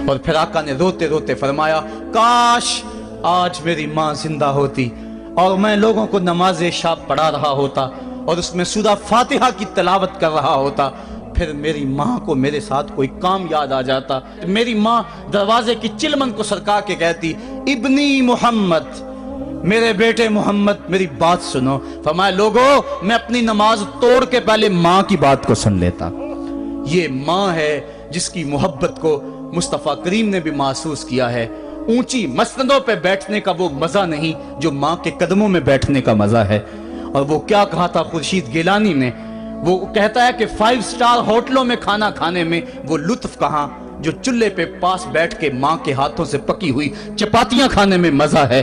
اور پھر آقا نے روتے روتے فرمایا کاش آج میری ماں زندہ ہوتی اور میں لوگوں کو نماز شب پڑھا رہا ہوتا اور اس میں سورہ فاتحہ کی تلاوت کر رہا ہوتا، پھر میری ماں کو میرے ساتھ کوئی کام یاد آ جاتا، میری ماں دروازے کی چلمن کو سرکا کے کہتی ابنی محمد، میرے بیٹے محمد میری بات سنو۔ فرمایا لوگو میں اپنی نماز توڑ کے پہلے ماں کی بات کو سن لیتا۔ یہ ماں ہے جس کی محبت کو مصطفیٰ کریم نے بھی محسوس کیا ہے۔ اونچی مسندوں پہ بیٹھنے کا وہ مزہ نہیں جو ماں کے قدموں میں بیٹھنے کا مزہ ہے۔ اور وہ کیا کہا تھا خورشید گیلانی نے، وہ کہتا ہے کہ 5 اسٹار ہوٹلوں میں کھانا کھانے میں وہ لطف کہاں جو چولہے پہ پاس بیٹھ کے ماں کے ہاتھوں سے پکی ہوئی چپاتیاں کھانے میں مزہ ہے،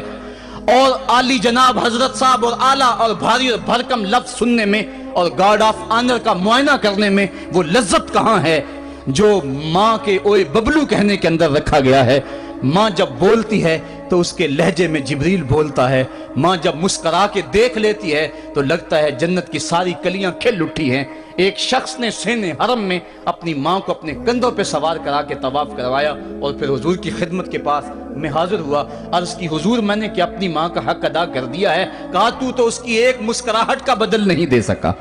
اور عالی جناب حضرت صاحب اور اعلیٰ اور بھاری اور بھرکم لفظ سننے میں اور گارڈ آف آنر کا معائنہ کرنے میں وہ لذت کہاں ہے جو ماں کے اوئے ببلو کہنے کے اندر رکھا گیا ہے۔ ماں جب بولتی ہے تو اس کے لہجے میں جبریل بولتا ہے، ماں جب مسکرا کے دیکھ لیتی ہے تو لگتا ہے جنت کی ساری کلیاں کھل اٹھی ہیں۔ ایک شخص نے سین حرم میں اپنی ماں کو اپنے کندھوں پہ سوار کرا کے طواف کروایا اور پھر حضور کی خدمت کے پاس میں حاضر ہوا، عرض کی حضور میں نے کہ اپنی ماں کا حق ادا کر دیا ہے، کہا تو اس کی ایک مسکراہٹ کا بدل نہیں دے سکا۔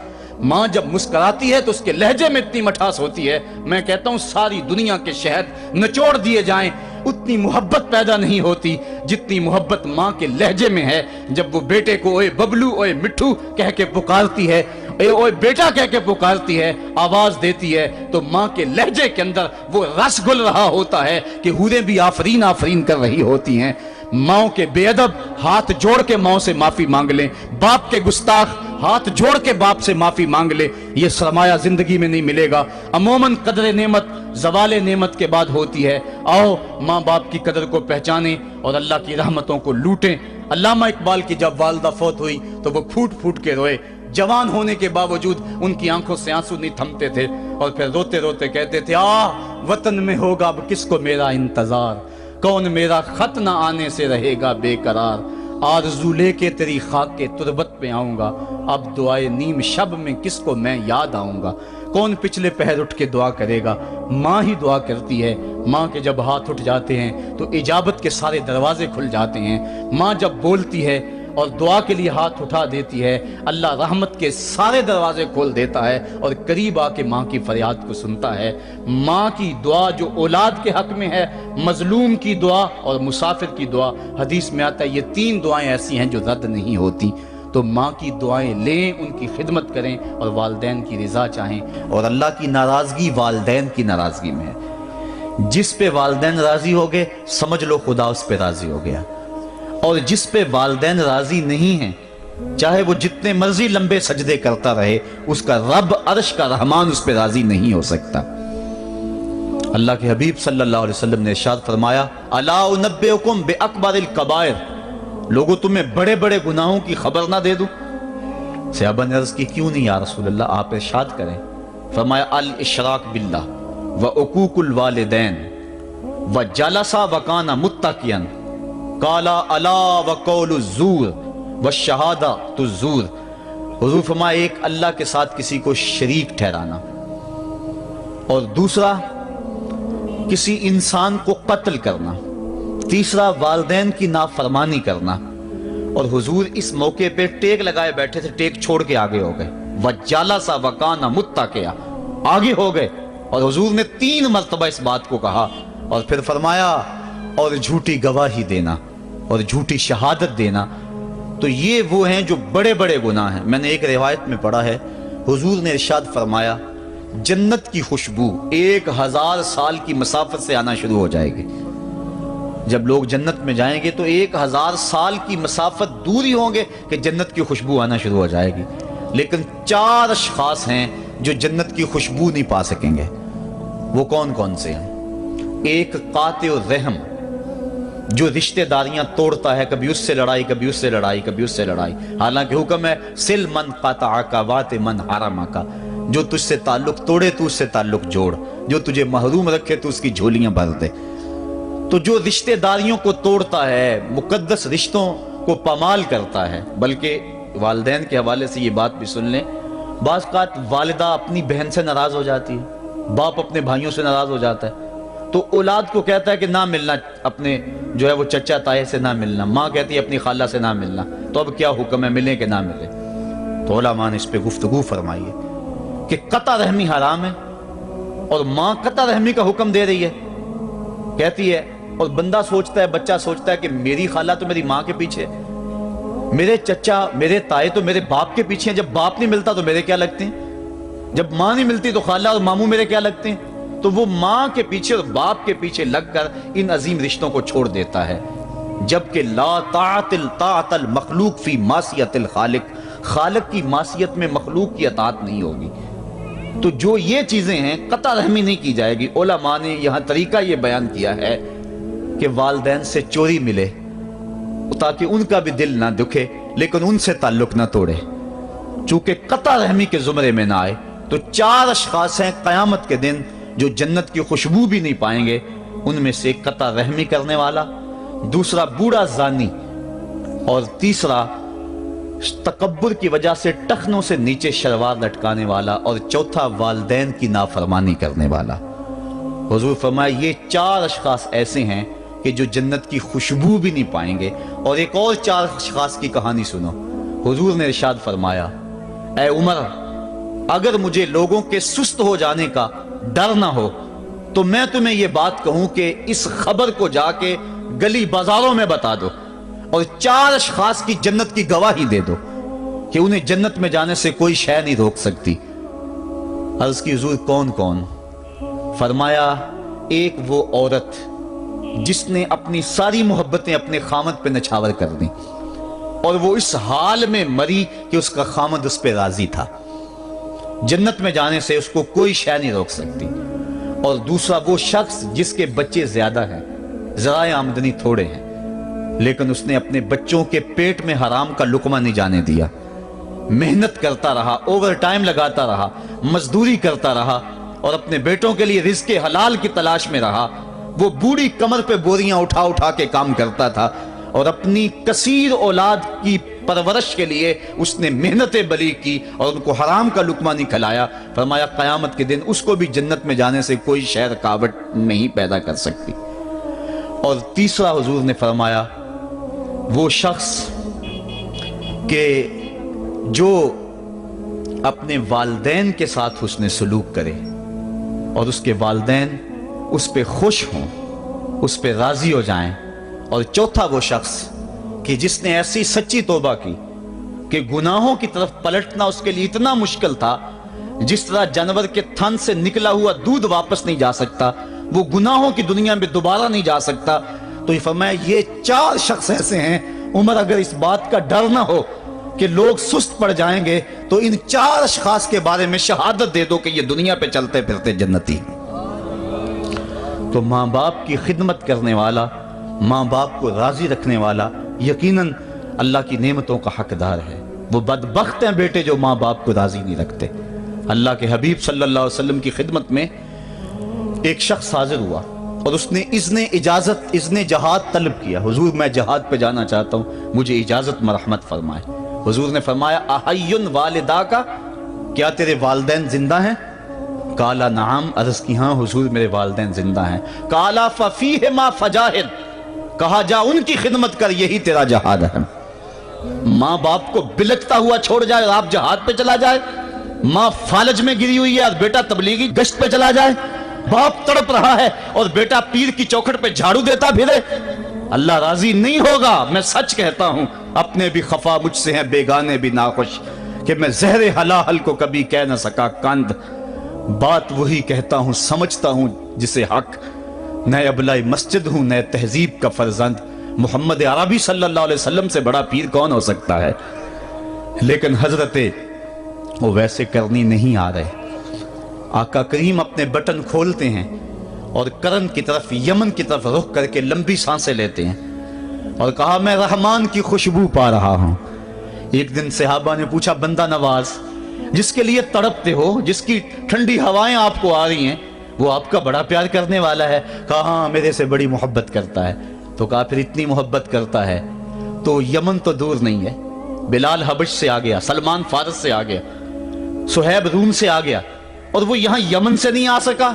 ماں جب مسکراتی ہے تو اس کے لہجے میں اتنی مٹھاس ہوتی ہے، میں کہتا ہوں ساری دنیا کے شہد نچوڑ دیے جائیں اتنی محبت پیدا نہیں ہوتی جتنی محبت ماں کے لہجے میں ہے۔ جب وہ بیٹے کو اوئے ببلو اوئے مٹھو کہہ کے پکارتی ہے، اوئے بیٹا کہہ کے پکارتی ہے، آواز دیتی ہے، تو ماں کے لہجے کے اندر وہ رس گل رہا ہوتا ہے کہ حوریں بھی آفرین آفرین کر رہی ہوتی ہیں۔ ماں کے بے ادب ہاتھ جوڑ کے ماں سے معافی مانگ لیں، باپ کے گستاخ ہاتھ جوڑ کے باپ سے معافی مانگ لے، یہ سرمایہ زندگی میں نہیں ملے گا۔ عموماً قدر نعمت زوال نعمت کے بعد ہوتی ہے۔ آؤ ماں باپ کی قدر کو پہچانیں اور اللہ کی رحمتوں کو لوٹیں۔ علامہ اقبال کی جب والدہ فوت ہوئی تو وہ پھوٹ پھوٹ کے روئے، جوان ہونے کے باوجود ان کی آنکھوں سے آنسو نہیں تھمتے تھے، اور پھر روتے روتے کہتے تھے وطن میں ہوگا اب کس کو میرا انتظار، کون میرا خط نہ آنے سے رہے گا بے قرار، آرزو لے کے تیری خاک کے تربت پہ آؤں گا، اب دعائے نیم شب میں کس کو میں یاد آؤں گا، کون پچھلے پہر اٹھ کے دعا کرے گا، ماں ہی دعا کرتی ہے۔ ماں کے جب ہاتھ اٹھ جاتے ہیں تو اجابت کے سارے دروازے کھل جاتے ہیں۔ ماں جب بولتی ہے اور دعا کے لیے ہاتھ اٹھا دیتی ہے، اللہ رحمت کے سارے دروازے کھول دیتا ہے اور قریب آ کے ماں کی فریاد کو سنتا ہے۔ ماں کی دعا جو اولاد کے حق میں ہے، مظلوم کی دعا اور مسافر کی دعا، حدیث میں آتا ہے یہ 3 دعائیں ایسی ہیں جو رد نہیں ہوتی۔ تو ماں کی دعائیں لیں، ان کی خدمت کریں اور والدین کی رضا چاہیں، اور اللہ کی ناراضگی والدین کی ناراضگی میں ہے۔ جس پہ والدین راضی ہو گئے سمجھ لو خدا اس پہ راضی ہو گیا، اور جس پہ والدین راضی نہیں ہیں چاہے وہ جتنے مرضی لمبے سجدے کرتا رہے، اس کا رب عرش کا رحمان اس پہ راضی نہیں ہو سکتا۔ اللہ کے حبیب صلی اللہ علیہ وسلم نے ارشاد فرمایا الا انبئکم باکبر الکبائر، لوگو تمہیں بڑے بڑے گناہوں کی خبر نہ دے دوں؟ صحابہ نے عرض کی کیوں نہیں یا رسول اللہ، آپ ارشاد کریں۔ فرمایا الاشراک باللہ وعقوق الوالدین وجلسا وکان متقیا قال الا وقول الزور والشہادۃ الزور۔ حضور فرمایا ایک اللہ کے ساتھ کسی کو شریک ٹھہرانا، اور دوسرا کسی انسان کو قتل کرنا، تیسرا والدین کی نافرمانی کرنا۔ اور حضور اس موقع پہ ٹیک لگائے بیٹھے تھے، ٹیک چھوڑ کے آگے ہو گئے، وجلسا وکان متقیا، آگے ہو گئے، اور حضور نے 3 مرتبہ اس بات کو کہا، اور پھر فرمایا اور جھوٹی گواہی دینا اور جھوٹی شہادت دینا۔ تو یہ وہ ہیں جو بڑے بڑے گناہ ہیں۔ میں نے ایک روایت میں پڑھا ہے حضور نے ارشاد فرمایا جنت کی خوشبو 1000 سال کی مسافت سے آنا شروع ہو جائے گی۔ جب لوگ جنت میں جائیں گے تو 1000 سال کی مسافت دور ہی ہوں گے کہ جنت کی خوشبو آنا شروع ہو جائے گی، لیکن 4 اشخاص ہیں جو جنت کی خوشبو نہیں پا سکیں گے۔ وہ کون کون سے ہیں؟ ایک قاطع الرحم، جو رشتہ داریاں توڑتا ہے، کبھی اس سے لڑائی، کبھی اس سے لڑائی، کبھی اس سے لڑائی، حالانکہ حکم ہے سل من قطعک وات من حرمک، جو تجھ سے تعلق توڑے تو اس سے تعلق جوڑ، جو تجھے محروم رکھے تو اس کی جھولیاں بھر دے۔ تو جو رشتہ داریوں کو توڑتا ہے، مقدس رشتوں کو پامال کرتا ہے، بلکہ والدین کے حوالے سے یہ بات بھی سن لیں، بعض اوقات والدہ اپنی بہن سے ناراض ہو جاتی ہے، باپ اپنے بھائیوں سے ناراض ہو جاتا ہے، تو اولاد کو کہتا ہے کہ نہ ملنا اپنے جو ہے وہ چچا تائے سے نہ ملنا، ماں کہتی ہے اپنی خالہ سے نہ ملنا، تو اب کیا حکم ہے، ملے کہ نہ ملے؟ تو علماء نے اس پہ گفتگو فرمائی ہے کہ قطع رحمی حرام ہے، اور ماں قطع رحمی کا حکم دے رہی ہے، کہتی ہے، اور بندہ سوچتا ہے، بچہ سوچتا ہے کہ میری خالہ تو میری ماں کے پیچھے، میرے چچا میرے تائے تو میرے باپ کے پیچھے ہیں، جب باپ نہیں ملتا تو میرے کیا لگتے ہیں، جب ماں نہیں ملتی تو خالہ اور ماموں میرے کیا لگتے ہیں؟ تو وہ ماں کے پیچھے اور باپ کے پیچھے لگ کر ان عظیم رشتوں کو چھوڑ دیتا ہے، جبکہ لا طاعت المخلوق فی معصیت الخالق، خالق کی معصیت میں مخلوق کی اطاعت نہیں ہوگی۔ تو جو یہ چیزیں ہیں قطع رحمی نہیں کی جائے گی۔ علماء نے یہاں طریقہ یہ بیان کیا ہے کہ والدین سے چوری ملے تاکہ ان کا بھی دل نہ دکھے لیکن ان سے تعلق نہ توڑے، چونکہ قطع رحمی کے زمرے میں نہ آئے۔ تو 4 اشخاص ہیں قیامت کے دن جو جنت کی خوشبو بھی نہیں پائیں گے، ان میں سے قطع رحمی کرنے والا، دوسرا بوڑھا زانی، اور تیسرا تکبر کی وجہ سے ٹخنوں سے نیچے شلوار لٹکانے والا، اور چوتھا والدین کی نافرمانی کرنے والا۔ حضور فرمایا یہ 4 اشخاص ایسے ہیں کہ جو جنت کی خوشبو بھی نہیں پائیں گے۔ اور ایک اور 4 اشخاص کی کہانی سنو۔ حضور نے ارشاد فرمایا، اے عمر، اگر مجھے لوگوں کے سست ہو جانے کا ڈر نہ ہو تو میں تمہیں یہ بات کہوں کہ اس خبر کو جا کے گلی بازاروں میں بتا دو اور 4 اشخاص کی جنت کی گواہی دے دو کہ انہیں جنت میں جانے سے کوئی شے نہیں روک سکتی۔ عرض کی حضور کون کون؟ فرمایا ایک وہ عورت جس نے اپنی ساری محبتیں اپنے خامد پہ نچھاور کر دیں اور وہ اس حال میں مری کہ اس کا خامد اس پہ راضی تھا، جنت میں جانے سے اس کو کوئی شے نہیں روک سکتی۔ اور دوسرا وہ شخص جس کے بچے زیادہ ہیں، ذرائع آمدنی تھوڑے ہیں، لیکن اس نے اپنے بچوں کے پیٹ میں حرام کا لقمہ نہیں جانے دیا، محنت کرتا رہا، اوور ٹائم لگاتا رہا، مزدوری کرتا رہا اور اپنے بیٹوں کے لیے رزق حلال کی تلاش میں رہا۔ وہ بوڑھی کمر پہ بوریاں اٹھا اٹھا کے کام کرتا تھا اور اپنی کثیر اولاد کی پرورش کے لیے اس نے محنتیں بلی کی اور ان کو حرام کا لقمہ نہیں کھلایا۔ فرمایا قیامت کے دن اس کو بھی جنت میں جانے سے کوئی شے رکاوٹ نہیں پیدا کر سکتی۔ اور تیسرا حضور نے فرمایا وہ شخص کہ جو اپنے والدین کے ساتھ حسن سلوک کرے اور اس کے والدین اس پہ خوش ہوں، اس پہ راضی ہو جائیں۔ اور چوتھا وہ شخص کہ جس نے ایسی سچی توبہ کی کہ گناہوں کی طرف پلٹنا اس کے لیے اتنا مشکل تھا، جس طرح جانور کے تھن سے نکلا ہوا دودھ واپس نہیں جا سکتا، وہ گناہوں کی دنیا میں دوبارہ نہیں جا سکتا۔ تو یہ فرمایا یہ 4 شخص ایسے ہیں عمر، اگر اس بات کا ڈر نہ ہو کہ لوگ سست پڑ جائیں گے تو ان 4 اشخاص کے بارے میں شہادت دے دو کہ یہ دنیا پہ چلتے پھرتے جنتی۔ تو ماں باپ کی خدمت کرنے والا، ماں باپ کو راضی رکھنے والا یقیناً اللہ کی نعمتوں کا حقدار ہے۔ وہ بدبخت ہیں بیٹے جو ماں باپ کو راضی نہیں رکھتے۔ اللہ کے حبیب صلی اللہ علیہ وسلم کی خدمت میں ایک شخص حاضر ہوا اور اس نے اذن جہاد طلب کیا، حضور میں جہاد پہ جانا چاہتا ہوں، مجھے اجازت مرحمت فرمائے۔ حضور نے فرمایا احی والدہ کا، کیا تیرے والدین زندہ ہیں؟ کالا نعم، عرض کی ہاں حضور میرے والدین زندہ ہیں۔ کالا ففیہما فجاہد، کہا جا ان کی خدمت کر، یہی تیرا جہاد ہے۔ ماں باپ کو بلکتا ہوا چھوڑ جائے اور آپ جہاد پہ چلا جائے، ماں فالج میں گری ہوئی ہے اور بیٹا تبلیغی گشت پہ چلا جائے، باپ تڑپ رہا ہے اور بیٹا پیر کی چوکھٹ پہ جھاڑو دیتا پھرے، اللہ راضی نہیں ہوگا۔ میں سچ کہتا ہوں، اپنے بھی خفا مجھ سے ہیں، بیگانے بھی ناخوش، کہ میں زہر حلاحل کو کبھی کہہ نہ سکا کند، بات وہی کہتا ہوں سمجھتا ہوں جسے حق، نئے ابلۂ مسجد ہوں نئے تہذیب کا فرزند، محمد عربی صلی اللہ علیہ وسلم سے بڑا پیر کون ہو سکتا ہے؟ لیکن حضرت وہ ویسے کرنی نہیں آ رہے۔ آقا کریم اپنے بٹن کھولتے ہیں اور کرن کی طرف، یمن کی طرف رخ کر کے لمبی سانسیں لیتے ہیں اور کہا میں رحمان کی خوشبو پا رہا ہوں۔ ایک دن صحابہ نے پوچھا بندہ نواز جس کے لیے تڑپتے ہو، جس کی ٹھنڈی ہوائیں آپ کو آ رہی ہیں، وہ آپ کا بڑا پیار کرنے والا ہے؟ کہا ہاں میرے سے بڑی محبت کرتا ہے۔ تو کہا پھر اتنی محبت کرتا ہے تو یمن تو دور نہیں ہے، بلال حبش سے آ گیا، سلمان فارس سے آ گیا، سہیب روم سے آ گیا، اور وہ یہاں یمن سے نہیں آ سکا؟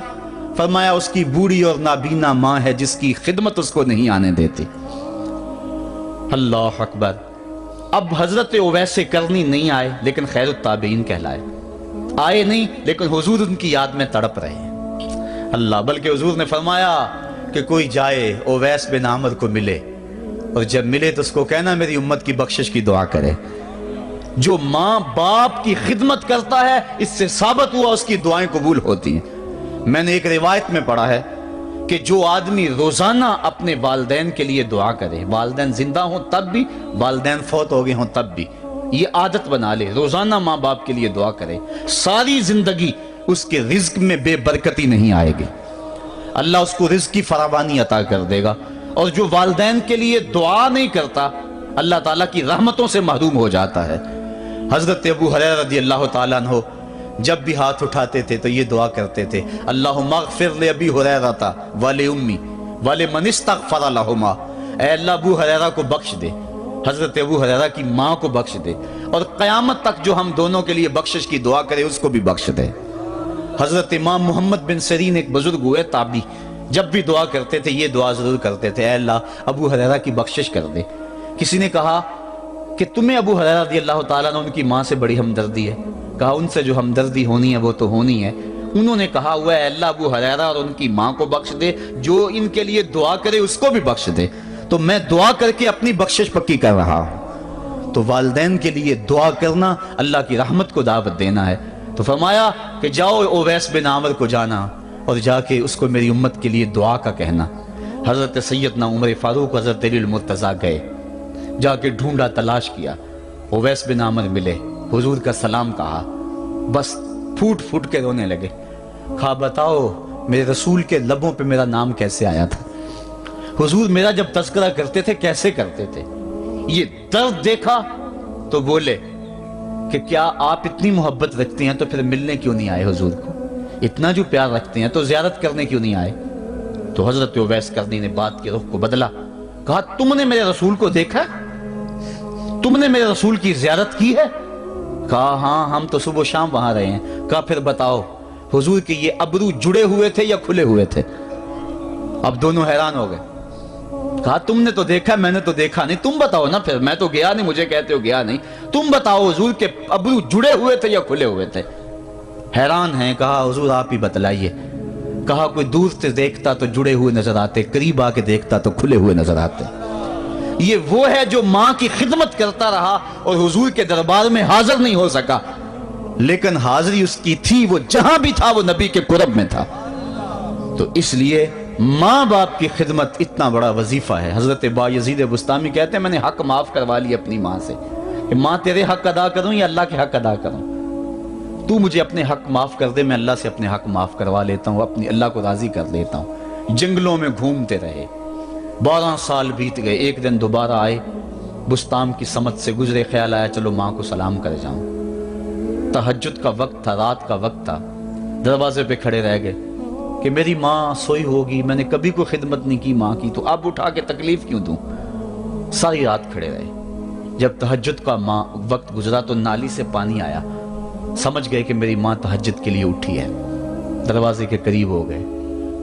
فرمایا اس کی بوڑھی اور نابینا ماں ہے جس کی خدمت اس کو نہیں آنے دیتی۔ اللہ اکبر۔ اب حضرت اویس کرنی نہیں آئے لیکن خیر التابعین کہلائے، آئے نہیں لیکن حضور ان کی یاد میں تڑپ رہے ہیں۔ اللہ، بلکہ حضور نے فرمایا کہ کوئی جائے اویس بن عامر کو ملے، اور جب ملے تو اس کو کہنا میری امت کی بخشش کی دعا کرے۔ جو ماں باپ کی خدمت کرتا ہے اس سے ثابت ہوا اس کی دعائیں قبول ہوتی ہیں۔ میں نے ایک روایت میں پڑھا ہے کہ جو آدمی روزانہ اپنے والدین کے لیے دعا کرے، والدین زندہ ہوں تب بھی، والدین فوت ہو گئے ہوں تب بھی، یہ عادت بنا لے، روزانہ ماں باپ کے لیے دعا کرے، ساری زندگی اس کے رزق میں بے برکتی نہیں آئے گی، اللہ اس کو رزق کی فراوانی عطا کر دے گا۔ اور جو والدین کے لیے دعا نہیں کرتا اللہ تعالیٰ کی رحمتوں سے محروم ہو جاتا ہے۔ حضرت ابو ہریرہ رضی اللہ تعالیٰ عنہ جب بھی ہاتھ اٹھاتے تھے تو یہ دعا کرتے تھے، اللہم اغفر لابی ہریرہ ولامی ولمن استغفر لہما، اے اللہ ابو ہریرہ کو بخش دے، حضرت ابو ہریرہ کی ماں کو بخش دے، اور قیامت تک جو ہم دونوں کے لیے بخشش کی دعا کرے اس کو بھی بخش دے۔ حضرت امام محمد بن سیرین ایک بزرگ ہوئے تابعی، جب بھی دعا کرتے تھے یہ دعا ضرور کرتے تھے، اے اللہ ابو ہریرہ کی بخشش کر دے۔ کسی نے کہا کہ تمہیں ابو ہریرہ رضی اللہ تعالیٰ نے ان کی ماں سے بڑی ہمدردی ہے؟ کہا ان سے جو ہمدردی ہونی ہے وہ تو ہونی ہے۔ انہوں نے کہا ہوا ہے اے اللہ ابو ہریرہ اور ان کی ماں کو بخش دے، جو ان کے لیے دعا کرے اس کو بھی بخش دے۔ تو میں دعا کر کے اپنی بخشش پکی کر رہا ہوں۔ تو والدین کے لیے دعا کرنا اللہ کی رحمت کو دعوت دینا ہے۔ تو فرمایا کہ جاؤ اویس بن عامر کو جانا اور جا کے اس کو میری امت کے لیے دعا کا کہنا۔ حضرت سیدنا عمر فاروق حضرت علی المرتضیٰ گئے، جا کے ڈھونڈا، تلاش کیا، اویس بن عامر ملے، حضور کا سلام کہا، بس پھوٹ پھوٹ کے رونے لگے۔ کہا بتاؤ میرے رسول کے لبوں پہ میرا نام کیسے آیا تھا؟ حضور میرا جب تذکرہ کرتے تھے کیسے کرتے تھے؟ یہ درد دیکھا تو بولے کہ کیا آپ اتنی محبت رکھتے ہیں تو پھر ملنے کیوں نہیں آئے حضور کو؟ اتنا جو پیار رکھتے ہیں تو زیارت کرنے کیوں نہیں آئے؟ تو حضرت اویس کرنی نے بات کے رخ کو بدلا، کہا تم نے میرے رسول کو دیکھا؟ تم نے میرے رسول کی زیارت کی ہے؟ کہا ہاں ہم تو صبح و شام وہاں رہے ہیں۔ کہا پھر بتاؤ حضور کے یہ ابرو جڑے ہوئے تھے یا کھلے ہوئے تھے؟ اب دونوں حیران ہو گئے۔ کہا تم نے تو دیکھا، میں نے تو دیکھا نہیں، تم بتاؤ نا پھر، میں تو گیا نہیں، مجھے کہتے ہو گیا نہیں، تم بتاؤ حضور کے ابرو جڑے ہوئے تھے یا کھلے ہوئے تھے؟ حیران ہیں۔ کہا حضور آپ ہی بتلائیے۔ کہا کوئی دور سے دیکھتا تو جڑے ہوئے نظر آتے، قریب آ کے دیکھتا تو کھلے ہوئے نظر آتے۔ یہ وہ ہے جو ماں کی خدمت کرتا رہا اور حضور کے دربار میں حاضر نہیں ہو سکا، لیکن حاضری اس کی تھی، وہ جہاں بھی تھا وہ نبی کے قرب میں تھا۔ تو اس لیے ماں باپ کی خدمت اتنا بڑا وظیفہ ہے۔ حضرت بایزید بستامی کہتے ہیں میں نے حق معاف کروا لی اپنی ماں سے، کہ ماں تیرے حق ادا کروں یا اللہ کے حق ادا کروں؟ تو مجھے اپنے حق معاف کر دے، میں اللہ سے اپنے حق معاف کروا لیتا ہوں، اپنی اللہ کو راضی کر لیتا ہوں۔ جنگلوں میں گھومتے رہے، 12 سال بیت گئے، ایک دن دوبارہ آئے، بستام کی سمت سے گزرے، خیال آیا چلو ماں کو سلام کر جاؤں۔ تہجد کا وقت تھا، رات کا وقت تھا، دروازے پہ کھڑے رہ گئے کہ میری ماں سوئی ہوگی، میں نے کبھی کوئی خدمت نہیں کی ماں کی، تو اب اٹھا کے تکلیف کیوں دوں؟ ساری رات کھڑے رہے۔ جب تہجد کا وقت گزرا تو نالی سے پانی آیا، سمجھ گئے کہ میری ماں تہجد کے لیے اٹھی ہے، دروازے کے قریب ہو گئے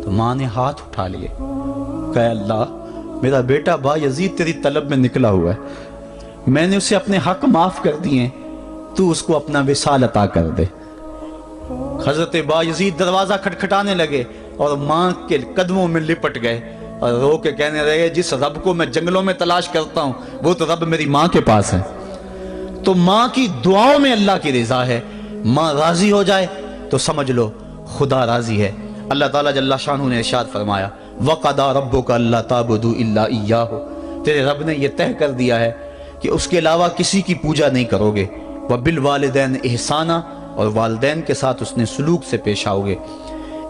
تو ماں نے ہاتھ اٹھا لیے، کہا اللہ میرا بیٹا بایزید تیری طلب میں نکلا ہوا ہے، میں نے اسے اپنے حق معاف کر دیے، تو اس کو اپنا وصال عطا کر دے۔ حضرت بایزید دروازہ کھٹکھٹانے لگے اور ماں کے قدموں میں لپٹ گئے اور رو کے کہنے لگے جس رب کو میں جنگلوں میں تلاش کرتا ہوں وہ تو رب میری ماں کے پاس ہے۔ تو ماں کی دعاؤں میں اللہ کی رضا ہے، ماں راضی ہو جائے تو سمجھ لو خدا راضی ہے۔ اللہ تعالیٰ جل شانہ نے ارشاد فرمایا وَقَضَىٰ رَبُّكَ أَلَّا تَعْبُدُوا إِلَّا إِيَّاهُ، تیرے رب نے یہ طے کر دیا ہے کہ اس کے علاوہ کسی کی پوجا نہیں کرو گے، وَبِالْوَالِدَيْنِ إِحْسَانًا، اور والدین کے ساتھ اس نے سلوک سے پیش آؤ گے۔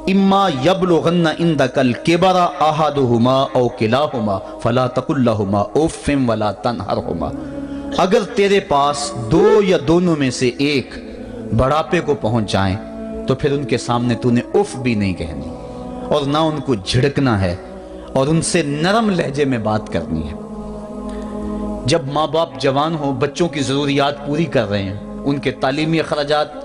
اِمَّا يَبْلُغَنَّ عِندَكَ الْكِبَرَ أَحَدُهُمَا أَوْ كِلَاهُمَا فَلَا تَقُل لَّهُمَا أُفٍّ وَلَا تَنْهَرْهُمَا، اگر تیرے پاس دو یا دونوں میں سے ایک بڑھاپے کو پہنچ جائیں تو پھر ان کے سامنے تو نے اف بھی نہیں کہنی اور نہ ان کو جھڑکنا ہے اور ان سے نرم لہجے میں بات کرنی ہے۔ جب ماں باپ جوان ہوں، بچوں کی ضروریات پوری کر رہے ہیں، ان کے تعلیمی اخراجات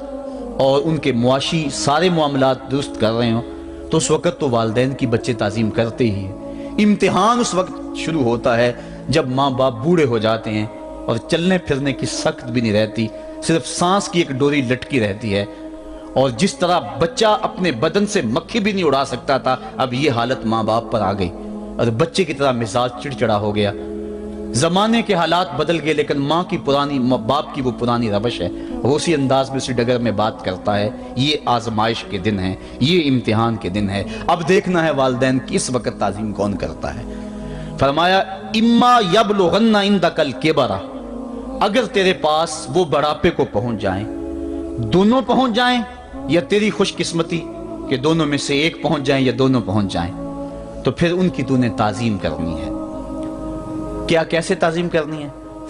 اور ان کے معاشی سارے معاملات درست کر رہے ہوں، تو اس وقت تو والدین کی بچے تعظیم کرتے ہی ہیں۔ امتحان اس وقت شروع ہوتا ہے جب ماں باپ بوڑھے ہو جاتے ہیں اور چلنے پھرنے کی سخت بھی نہیں رہتی، صرف سانس کی ایک ڈوری لٹکی رہتی ہے، اور جس طرح بچہ اپنے بدن سے مکھی بھی نہیں اڑا سکتا تھا، اب یہ حالت ماں باپ پر آ گئی اور بچے کی طرح مزاج چڑچڑا ہو گیا۔ زمانے کے حالات بدل گئے، لیکن باپ کی وہ پرانی روش ہے، وہ اسی انداز میں اسی ڈگر میں بات کرتا ہے۔ یہ آزمائش کے دن ہیں، یہ امتحان کے دن ہے، اب دیکھنا ہے والدین کی اس وقت تعظیم کون کرتا ہے۔ فرمایا اما یبلغن عندک الکبر، اگر تیرے پاس وہ بڑھاپے کو پہنچ جائیں، دونوں پہنچ جائیں، یا تیری خوش قسمتی کہ دونوں میں سے ایک پہنچ جائیں یا دونوں پہنچ جائیں، تو پھر ان کی تو نے تعظیم کرنی ہے۔ کیا کیسے تعظیم کرنی ہے؟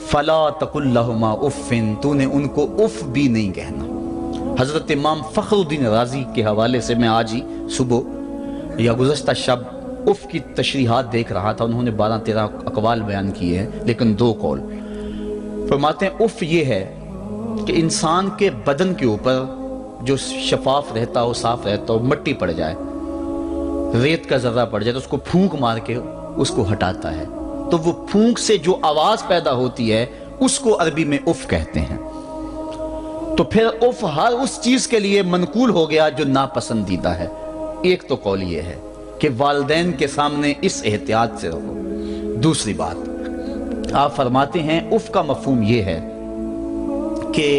فلا تقل لہما اف، تو نے ان کو اف بھی نہیں کہنا۔ حضرت امام فخر الدین رازی کے حوالے سے میں آج ہی صبح یا گزشتہ شب اف کی تشریحات دیکھ رہا تھا، انہوں نے 12-13 اقوال بیان کیے ہیں، لیکن 2 قول فرماتے ہیں۔ اف یہ ہے کہ انسان کے بدن کے اوپر جو شفاف رہتا ہو، صاف رہتا ہو، مٹی پڑ جائے، ریت کا ذرہ پڑ جائے تو اس کو پھونک مار کے اس کو ہٹاتا ہے، تو وہ پھونک سے جو آواز پیدا ہوتی ہے اس کو عربی میں اف کہتے ہیں۔ تو پھر اف ہر اس چیز کے لیے منقول ہو گیا جو ناپسندیدہ ہے۔ ایک تو قول یہ ہے کہ والدین کے سامنے اس احتیاط سے رہو۔ دوسری بات آپ فرماتے ہیں اف کا مفہوم یہ ہے کہ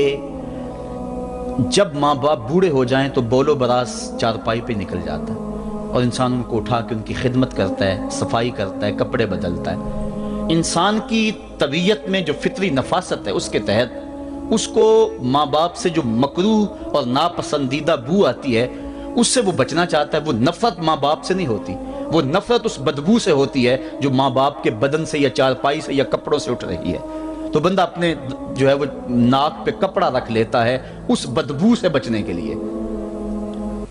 جب ماں باپ بوڑھے ہو جائیں تو بول و براز چارپائی پہ نکل جاتا ہے اور انسان ان کو اٹھا کے ان کی خدمت کرتا ہے، صفائی کرتا ہے، کپڑے بدلتا ہے۔ انسان کی طبیعت میں جو فطری نفاست ہے اس کے تحت اس کو ماں باپ سے جو مکروہ اور ناپسندیدہ بو آتی ہے اس سے وہ بچنا چاہتا ہے۔ وہ نفرت ماں باپ سے نہیں ہوتی، وہ نفرت اس بدبو سے ہوتی ہے جو ماں باپ کے بدن سے یا چارپائی سے یا کپڑوں سے اٹھ رہی ہے۔ تو بندہ اپنے جو ہے وہ ناک پہ کپڑا رکھ لیتا ہے اس بدبو سے بچنے کے لیے۔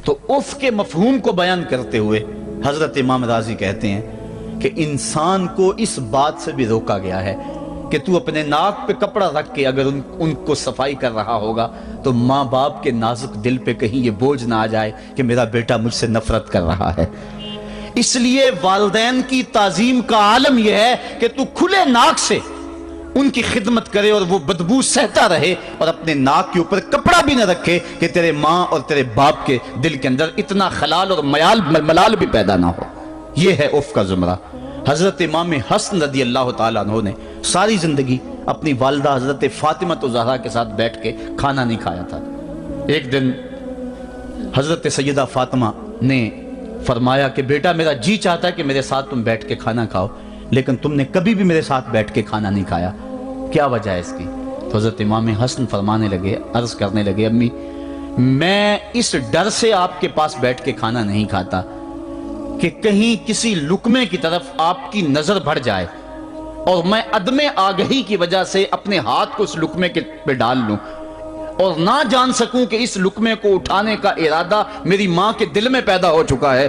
تو اف کے مفہوم کو بیان کرتے ہوئے حضرت امام رازی کہتے ہیں کہ انسان کو اس بات سے بھی روکا گیا ہے کہ تو اپنے ناک پہ کپڑا رکھ کے اگر ان کو صفائی کر رہا ہوگا تو ماں باپ کے نازک دل پہ کہیں یہ بوجھ نہ آ جائے کہ میرا بیٹا مجھ سے نفرت کر رہا ہے۔ اس لیے والدین کی تعظیم کا عالم یہ ہے کہ تو کھلے ناک سے ان کی خدمت کرے اور وہ بدبو سہتا رہے اور اپنے ناک کے اوپر کپڑا بھی نہ رکھے کہ تیرے ماں اور تیرے باپ کے دل کے اندر اتنا خلال اور ملال بھی پیدا نہ ہو۔ یہ ہے اف کا زمرہ۔ حضرت امام حسن رضی اللہ تعالیٰ عنہ نے ساری زندگی اپنی والدہ حضرت فاطمہ زہرا کے ساتھ بیٹھ کے کھانا نہیں کھایا تھا۔ ایک دن حضرت سیدہ فاطمہ نے فرمایا کہ بیٹا میرا جی چاہتا ہے کہ میرے ساتھ تم بیٹھ کے کھانا کھاؤ، لیکن تم نے کبھی بھی میرے ساتھ بیٹھ کے کھانا نہیں کھایا، کیا وجہ ہے اس کی؟ تو حضرت امام حسن فرمانے لگے، عرض کرنے لگے امی میں اس ڈر سے آپ کے پاس بیٹھ کے کھانا نہیں کھاتا کہ کہیں کسی لقمے کی طرف آپ کی نظر بڑھ جائے اور میں عدم آگہی کی وجہ سے اپنے ہاتھ کو اس لقمے پہ ڈال لوں اور نہ جان سکوں کہ اس لقمے کو اٹھانے کا ارادہ میری ماں کے دل میں پیدا ہو چکا ہے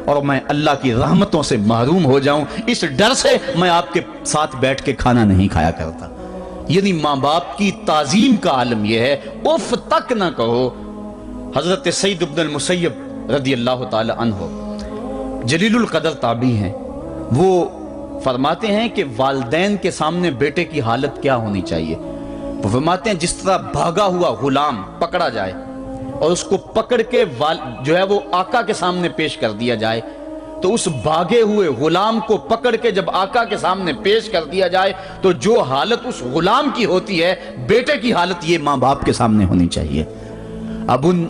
اور میں اللہ کی رحمتوں سے محروم ہو جاؤں، اس ڈر سے میں آپ کے ساتھ بیٹھ کے کھانا نہیں کھایا کرتا۔ یعنی ماں باپ کی تعظیم کا عالم یہ ہے، اف تک نہ کہو۔ حضرت سعید بن المسیب رضی اللہ تعالی عنہ جلیل القدر تابعی ہیں، وہ فرماتے ہیں کہ والدین کے سامنے بیٹے کی حالت کیا ہونی چاہیے۔ وہ فرماتے ہیں جس طرح بھاگا ہوا غلام پکڑا جائے اور اس کو پکڑ کے جو ہے وہ آقا کے سامنے پیش کر دیا جائے، تو اس بھاگے ہوئے غلام کو پکڑ کے جب آقا کے سامنے پیش کر دیا جائے تو جو حالت اس غلام کی ہوتی ہے بیٹے کی حالت یہ ماں باپ کے سامنے ہونی چاہیے۔ اب ان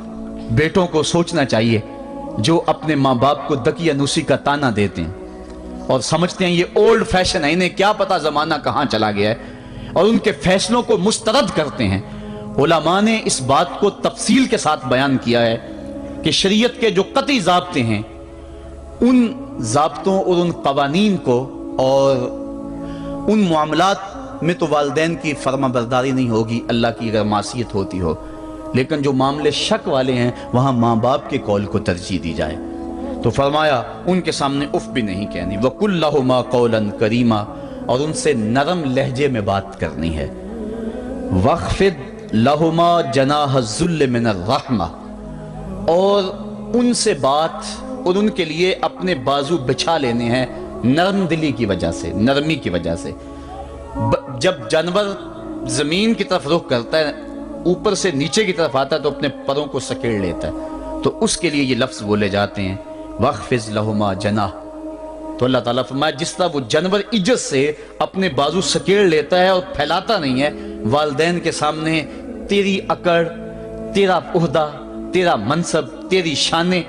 بیٹوں کو سوچنا چاہیے جو اپنے ماں باپ کو دقیانوسی کا تانا دیتے ہیں اور سمجھتے ہیں یہ اولڈ فیشن ہے، انہیں کیا پتا زمانہ کہاں چلا گیا ہے، اور ان کے فیصلوں کو مسترد کرتے ہیں۔ علماء نے اس بات کو تفصیل کے ساتھ بیان کیا ہے کہ شریعت کے جو قطعی ضابطے ہیں ان ضابطوں اور ان قوانین کو اور ان معاملات میں تو والدین کی فرما برداری نہیں ہوگی اللہ کی اگر معصیت ہوتی ہو، لیکن جو معاملے شک والے ہیں وہاں ماں باپ کے قول کو ترجیح دی جائے۔ تو فرمایا ان کے سامنے اف بھی نہیں کہنی، وَقُلْ لَهُمَا قَوْلًا كَرِيمًا، اور ان سے نرم لہجے میں بات کرنی ہے۔ وَاخْفِضْ لَهُمَا جَنَاحَ الذُّلِّ مِنَ الرَّحْمَةِ، اور ان سے بات اور ان کے لیے اپنے بازو بچھا لینے ہیں نرم دلی کی وجہ سے، نرمی کی وجہ سے۔ جب جانور زمین کی طرف رخ کرتا ہے، اوپر سے نیچے کی طرف آتا ہے، تو اپنے پروں کو سکیڑ لیتا ہے، تو اس کے لیے یہ لفظ بولے جاتے ہیں وَخْفِضْ لَهُمَا جَنَاحَ۔ تو اللہ تعالیٰ فرمایا جس طرح وہ جانور عزت سے اپنے بازو سکیڑ لیتا ہے اور پھیلاتا نہیں ہے، والدین کے سامنے تیری اکڑ، تیرا عہدہ، تیرا منصب، تیری شانیں،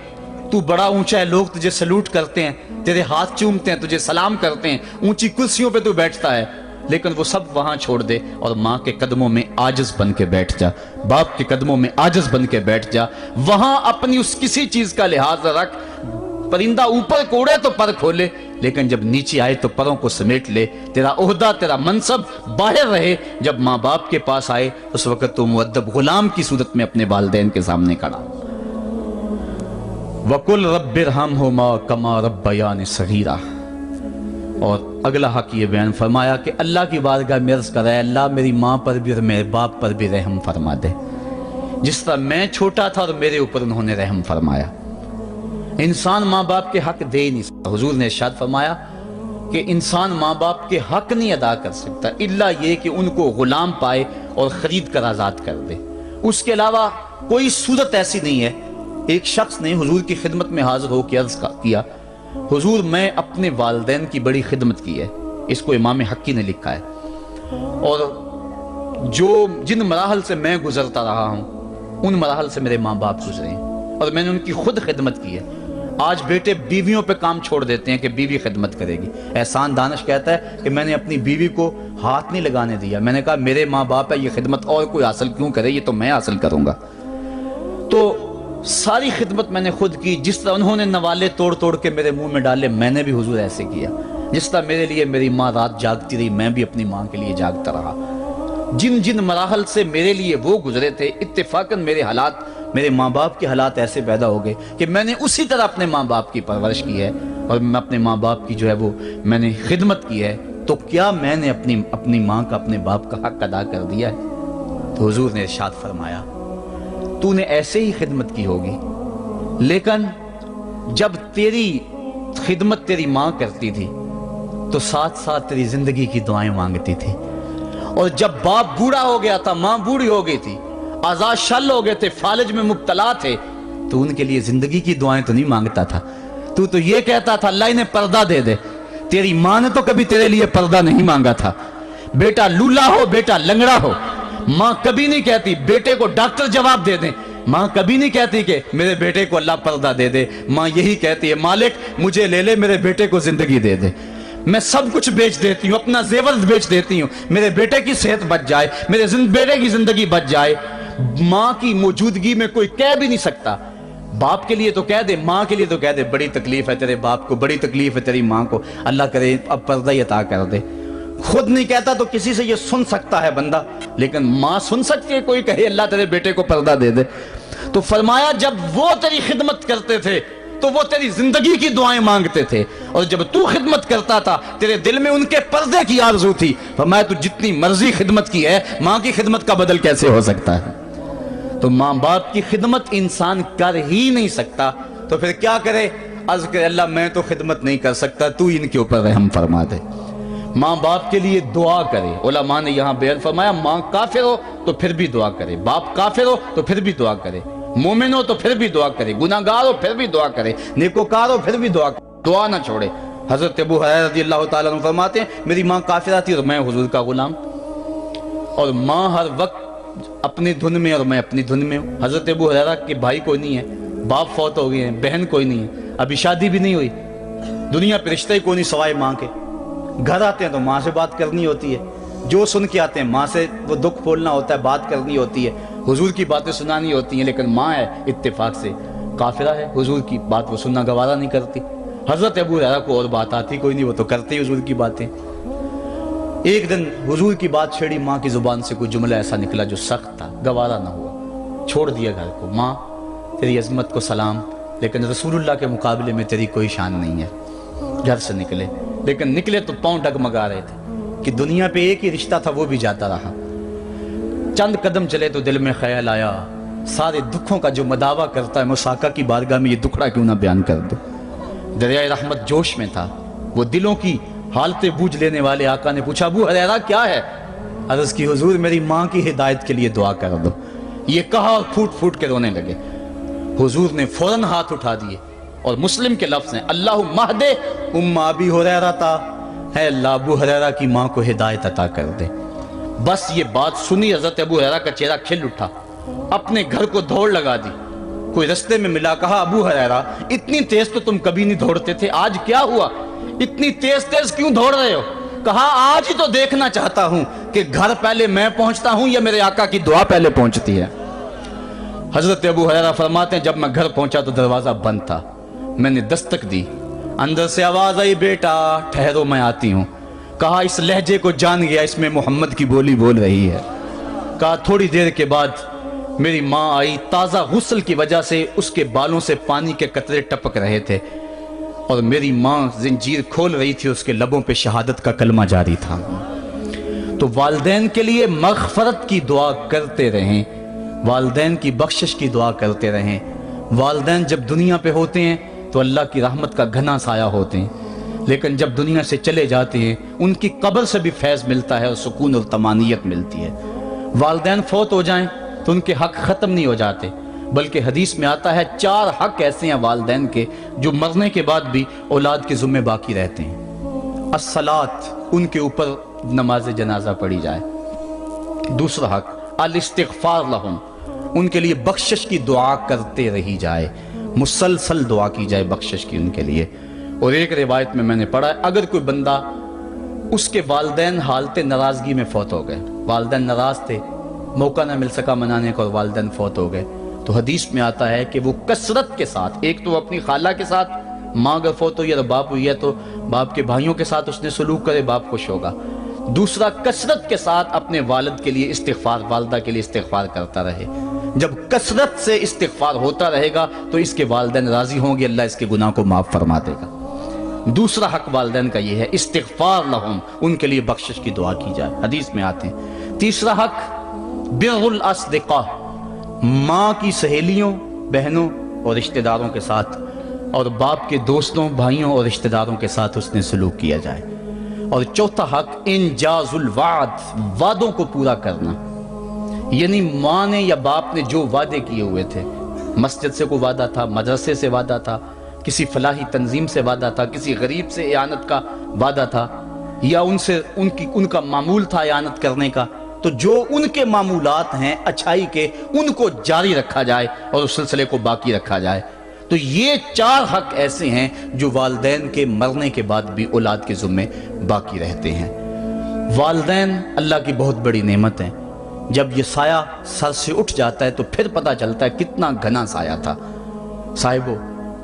تو بڑا اونچا ہے، لوگ تجھے سلوٹ کرتے ہیں، تیرے ہاتھ چومتے ہیں، تجھے سلام کرتے ہیں، اونچی کرسیوں پہ تو بیٹھتا ہے، لیکن وہ سب وہاں چھوڑ دے اور ماں کے قدموں میں عاجز بن کے بیٹھ جا، باپ کے قدموں میں عاجز بن کے بیٹھ جا، وہاں اپنی اس کسی چیز کا لحاظ رکھ۔ پرندہ اوپر کو اڑے تو پر کھولے، لیکن جب نیچے آئے تو پروں کو سمیٹ لے، تیرا عہدہ، تیرا منصب باہر رہے۔ جب ماں باپ کے پاس آئے اس وقت تو مؤدب غلام کی صورت میں اپنے والدین کے سامنے کھڑا۔ وَقُلْ رَبِّ ارْحَمْهُمَا كَمَا رَبَّيَانِ صَغِيرًا۔ اور اگلا حق یہ بیان فرمایا کہ اللہ کی بارگاہ میں عرض کر رہا ہے اللہ میری ماں پر بھی اور میرے باپ پر بھی رحم فرما دے، جس طرح میں چھوٹا تھا اور میرے اوپر انہوں نے رحم فرمایا۔ انسان ماں باپ کے حق دے نہیں سکتا۔ حضور نے ارشاد فرمایا کہ انسان ماں باپ کے حق نہیں ادا کر سکتا الا یہ کہ ان کو غلام پائے اور خرید کر آزاد کر دے، اس کے علاوہ کوئی صورت ایسی نہیں ہے۔ ایک شخص نے حضور کی خدمت میں حاضر ہو کے عرض کیا حضور میں اپنے والدین کی بڑی خدمت کی ہے، اس کو امام حقی نے لکھا ہے، اور جن مراحل سے میں گزرتا رہا ہوں ان مراحل سے میرے ماں باپ گزرے ہیں اور میں نے ان کی خود خدمت کی ہے۔ آج بیٹے بیویوں پہ کام چھوڑ دیتے ہیں کہ بیوی خدمت کرے گی۔ احسان دانش کہتا ہے کہ میں نے اپنی بیوی کو ہاتھ نہیں لگانے دیا، میں نے کہا میرے ماں باپ ہے، یہ خدمت اور کوئی حاصل کیوں کرے، یہ تو میں حاصل کروں گا۔ تو ساری خدمت میں نے خود کی، جس طرح انہوں نے نوالے توڑ توڑ کے میرے منہ میں ڈالے میں نے بھی حضور ایسے کیا، جس طرح میرے لیے میری ماں رات جاگتی رہی میں بھی اپنی ماں کے لیے جاگتا رہا۔ جن مراحل سے میرے لیے وہ گزرے تھے اتفاقاً میرے حالات، میرے ماں باپ کے حالات ایسے پیدا ہو گئے کہ میں نے اسی طرح اپنے ماں باپ کی پرورش کی ہے اور میں اپنے ماں باپ کی جو ہے وہ میں نے خدمت کی ہے۔ تو کیا میں نے اپنی ماں کا، اپنے باپ کا حق ادا کر دیا ہے؟ تو حضور نے ارشاد فرمایا تو نے ایسے ہی خدمت کی ہوگی، لیکن جب تیری خدمت تیری ماں کرتی تھی تو ساتھ ساتھ تیری زندگی کی دعائیں مانگتی تھی، اور جب باپ بوڑھا ہو گیا تھا، ماں بوڑھی ہو گئی تھی، آزاد شل ہو گئے تھے، فالج میں مبتلا تھے، تو ان کے لیے زندگی کی دعائیں تو نہیں مانگتا تھا، تو یہ کہتا تھا اللہ انہیں پردہ دے دے۔ تیری ماں نے تو کبھی تیرے لیے پردہ نہیں مانگا تھا، بیٹا لولا ہو، بیٹا لنگڑا ہو، ماں کبھی نہیں کہتی بیٹے کو ڈاکٹر جواب دے دیں، ماں کبھی نہیں کہتی کہ میرے بیٹے کو اللہ پردہ دے دے، ماں یہی کہتی ہے مالک مجھے لے لے، میرے بیٹے کو زندگی دے دے، میں سب کچھ بیچ دیتی ہوں، اپنا زیور بیچ دیتی ہوں، میرے بیٹے کی صحت بچ جائے، میرے بیٹے کی زندگی بچ جائے۔ ماں کی موجودگی میں کوئی کہہ بھی نہیں سکتا، باپ کے لیے تو کہہ دے، ماں کے لیے تو کہہ دے بڑی تکلیف ہے تیرے باپ کو، بڑی تکلیف ہے تیری ماں کو، اللہ کرے اب پردہ ہی عطا کر دے۔ خود نہیں کہتا تو کسی سے یہ سن سکتا ہے بندہ، لیکن ماں سن سکتی ہے کوئی کہے اللہ تیرے بیٹے کو پردہ دے دے؟ تو فرمایا جب وہ تیری خدمت کرتے تھے تو وہ تیری زندگی کی دعائیں مانگتے تھے، اور جب تو خدمت کرتا تھا تیرے دل میں ان کے پردے کی آرزو تھی۔ فرمایا تو جتنی مرضی خدمت کی ہے، ماں کی خدمت کا بدل کیسے ہو سکتا ہے؟ تو ماں باپ کی خدمت انسان کر ہی نہیں سکتا تو پھر کیا کرے؟ عرض کہ اللہ میں تو خدمت نہیں کر سکتا، تو ان کے اوپر رحم فرما دے۔ ماں باپ کے لیے دعا کرے۔ علماء نے یہاں بیان فرمایا ماں کافر ہو تو پھر بھی دعا کرے، باپ کافر ہو تو پھر بھی دعا کرے، مومن ہو تو پھر بھی دعا کرے، گناہگار ہو پھر بھی دعا کرے، نیکوکار ہو پھر بھی دعا کرے، دعا نہ چھوڑے۔ حضرت ابو ہریرہ رضی اللہ تعالیٰ عنہ فرماتے ہیں میری ماں کافرہ تھی اور میں حضور کا غلام، اور ماں ہر وقت اپنی دھن میں اور میں اپنی دھن میں ہوں۔ حضرت ابو ہریرہ کے بھائی کوئی نہیں ہے، باپ فوت ہو گئے ہیں، بہن کوئی نہیں ہے، ابھی شادی بھی نہیں ہوئی، دنیا پہ رشتہ ہی کوئی نہیں سوائے ماں کے، گھر آتے ہیں تو ماں سے بات کرنی ہوتی ہے، جو سن کے آتے ہیں ماں سے وہ دکھ کھولنا ہوتا ہے، بات کرنی ہوتی ہے، حضور کی باتیں سنانی ہوتی ہیں، لیکن ماں ہے اتفاق سے کافرہ ہے، حضور کی بات وہ سننا گوارا نہیں کرتی۔ حضرت ابو ہریرہ کو اور بات آتی کوئی نہیں، وہ تو کرتے حضور کی باتیں۔ ایک دن حضور کی بات چھیڑی، ماں کی زبان سے کوئی جملہ ایسا نکلا جو سخت تھا، گوارا نہ ہوا، چھوڑ دیا گھر کو۔ ماں تیری عظمت کو سلام، لیکن رسول اللہ کے مقابلے میں تیری کوئی شان نہیں ہے۔ گھر سے نکلے، لیکن نکلے تو پاؤں ڈگمگا رہے تھے کہ دنیا پہ ایک ہی رشتہ تھا وہ بھی جاتا رہا۔ چند قدم چلے تو دل میں خیال آیا سارے دکھوں کا جو مداوا کرتا ہے، میں اس آقا کی بارگاہ میں یہ دکھڑا کیوں نہ بیان کر دوں۔ دریائے رحمت جوش میں تھا، وہ دلوں کی حالتیں بوجھ لینے والے آقا نے پوچھا ابو ہریرہ کیا ہے؟ عرض کی حضور میری ماں کی ہدایت کے لیے دعا کر دو۔ یہ کہا اور پھوٹ پھوٹ کے رونے لگے۔ حضور نے فوراً ہاتھ اٹھا دیے اور مسلم کے لفظ ہیں اللہم اہد ام ابی ہریرہ، اے اللہ ابو ہریرہ کی ماں کو ہدایت عطا کر دے۔ بس یہ بات سنی حضرت ابو ہریرہ کا چہرہ کھل اٹھا، اپنے گھر کو دوڑ لگا دی۔ کوئی رستے میں ملا، کہا ابو ہریرہ اتنی تیز تو تم کبھی نہیں دوڑتے تھے، آج کیا ہوا؟ اتنی تیز تیز کیوں دوڑ رہے ہو؟ کہا آج ہی تو دیکھنا چاہتا ہوں کہ گھر پہلے میں پہنچتا ہوں یا میرے آقا کی دعا پہلے پہنچتی ہے۔ حضرت ابو ہریرہ فرماتے ہیں جب میں گھر پہنچا تو دروازہ بند تھا، میں نے دستک دی، اندر سے آواز آئی بیٹا ٹھہرو میں آتی ہوں۔ کہا اس لہجے کو جان گیا، اس میں محمد کی بولی بول رہی ہے۔ کہا تھوڑی دیر کے بعد میری ماں آئی، تازہ غسل کی وجہ سے اس کے بالوں سے پانی کے قطرے ٹپک رہے تھے، اور میری ماں زنجیر کھول رہی تھی، اس کے لبوں پہ شہادت کا کلمہ جاری تھا۔ تو والدین کے لیے مغفرت کی دعا کرتے رہیں، والدین کی بخشش کی دعا کرتے رہیں۔ والدین جب دنیا پہ ہوتے ہیں تو اللہ کی رحمت کا گھنا سایہ ہوتے ہیں، لیکن جب دنیا سے چلے جاتے ہیں ان کی قبر سے بھی فیض ملتا ہے اور سکون اور طمانینت ملتی ہے۔ والدین فوت ہو جائیں تو ان کے حق ختم نہیں ہو جاتے، بلکہ حدیث میں آتا ہے 4 حق ایسے ہیں والدین کے جو مرنے کے بعد بھی اولاد کے ذمہ باقی رہتے ہیں۔ الصلاۃ، ان کے اوپر نماز جنازہ پڑھی جائے۔ دوسرا حق الاستغفار لہم، ان کے لیے بخشش کی دعا کرتے رہی جائے، مسلسل دعا کی جائے بخشش کی ان کے لیے۔ اور ایک روایت میں نے پڑھا ہے اگر کوئی بندہ اس کے والدین حالت ناراضگی میں فوت ہو گئے، والدین ناراض تھے، موقع نہ مل سکا منانے کا اور والدین فوت ہو گئے، تو حدیث میں آتا ہے کہ وہ کثرت کے ساتھ، ایک تو اپنی خالہ کے ساتھ، ماں اگر فوت ہوئی ہے تو باپ ہوئی ہے تو باپ کے بھائیوں کے ساتھ اس نے سلوک کرے، باپ خوش ہوگا۔ دوسرا کثرت کے ساتھ اپنے والد کے لیے استغفار، والدہ کے لیے استغفار کرتا رہے۔ جب کثرت سے استغفار ہوتا رہے گا تو اس کے والدین راضی ہوں گے، اللہ اس کے گناہ کو معاف فرما دے گا۔ دوسرا حق والدین کا یہ ہے استغفار لہم، ان کے لیے بخشش کی دعا کی جائے، حدیث میں آتے ہیں۔ تیسرا حق بر الاصدقاء، ماں کی سہیلیوں، بہنوں اور رشتہ داروں کے ساتھ، اور باپ کے دوستوں، بھائیوں اور رشتہ داروں کے ساتھ اس نے سلوک کیا جائے۔ اور چوتھا حق انجاز الوعد، وعدوں کو پورا کرنا، یعنی ماں نے یا باپ نے جو وعدے کیے ہوئے تھے، مسجد سے کوئی وعدہ تھا، مدرسے سے وعدہ تھا، کسی فلاحی تنظیم سے وعدہ تھا، کسی غریب سے اعانت کا وعدہ تھا، یا ان کا معمول تھا اعانت کرنے کا، تو جو ان کے معمولات ہیں اچھائی کے ان کو جاری رکھا جائے اور اس سلسلے کو باقی رکھا جائے۔ تو یہ 4 حق ایسے ہیں جو والدین کے مرنے کے بعد بھی اولاد کے ذمے باقی رہتے ہیں۔ والدین اللہ کی بہت بڑی نعمت ہیں، جب یہ سایہ سر سے اٹھ جاتا ہے تو پھر پتہ چلتا ہے کتنا گھنا سایہ تھا۔ صاحبو،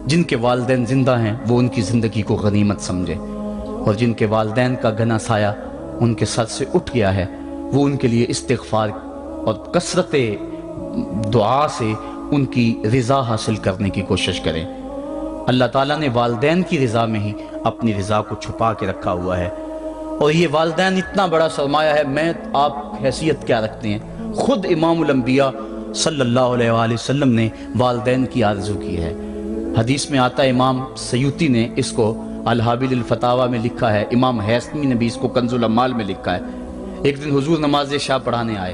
جن کے والدین زندہ ہیں وہ ان کی زندگی کو غنیمت سمجھے، اور جن کے والدین کا گھنا سایہ ان کے سر سے اٹھ گیا ہے وہ ان کے لیے استغفار اور کثرت دعا سے ان کی رضا حاصل کرنے کی کوشش کریں۔ اللہ تعالیٰ نے والدین کی رضا میں ہی اپنی رضا کو چھپا کے رکھا ہوا ہے، اور یہ والدین اتنا بڑا سرمایہ ہے۔ میں آپ حیثیت کیا رکھتے ہیں؟ خود امام الانبیاء صلی اللہ علیہ وآلہ وسلم نے والدین کی آرزو کی ہے۔ حدیث میں آتا ہے، امام سیوطی نے اس کو الحابل الفتاوی میں لکھا ہے، امام حیثمی نے بھی اس کو کنز الاموال میں لکھا ہے۔ ایک دن حضور نماز عشاء پڑھانے آئے،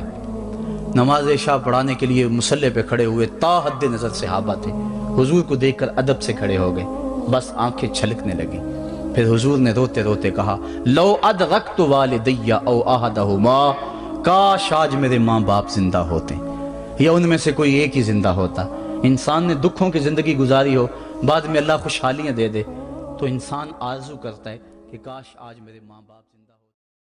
نماز عشاء پڑھانے کے لیے مصلی پہ کھڑے ہوئے، تا حد نظر صحابہ تھے، حضور کو دیکھ کر ادب سے کھڑے ہو گئے، بس آنکھیں چھلکنے لگیں۔ پھر حضور نے روتے روتے کہا لو ادرکت والدی او احدہما، کاش آج میرے ماں باپ زندہ ہوتے یا ان میں سے کوئی ایک ہی زندہ ہوتا۔ انسان نے دکھوں کی زندگی گزاری ہو، بعد میں اللہ خوشحالیاں دے دے، تو انسان آرزو کرتا ہے کہ کاش آج میرے ماں باپ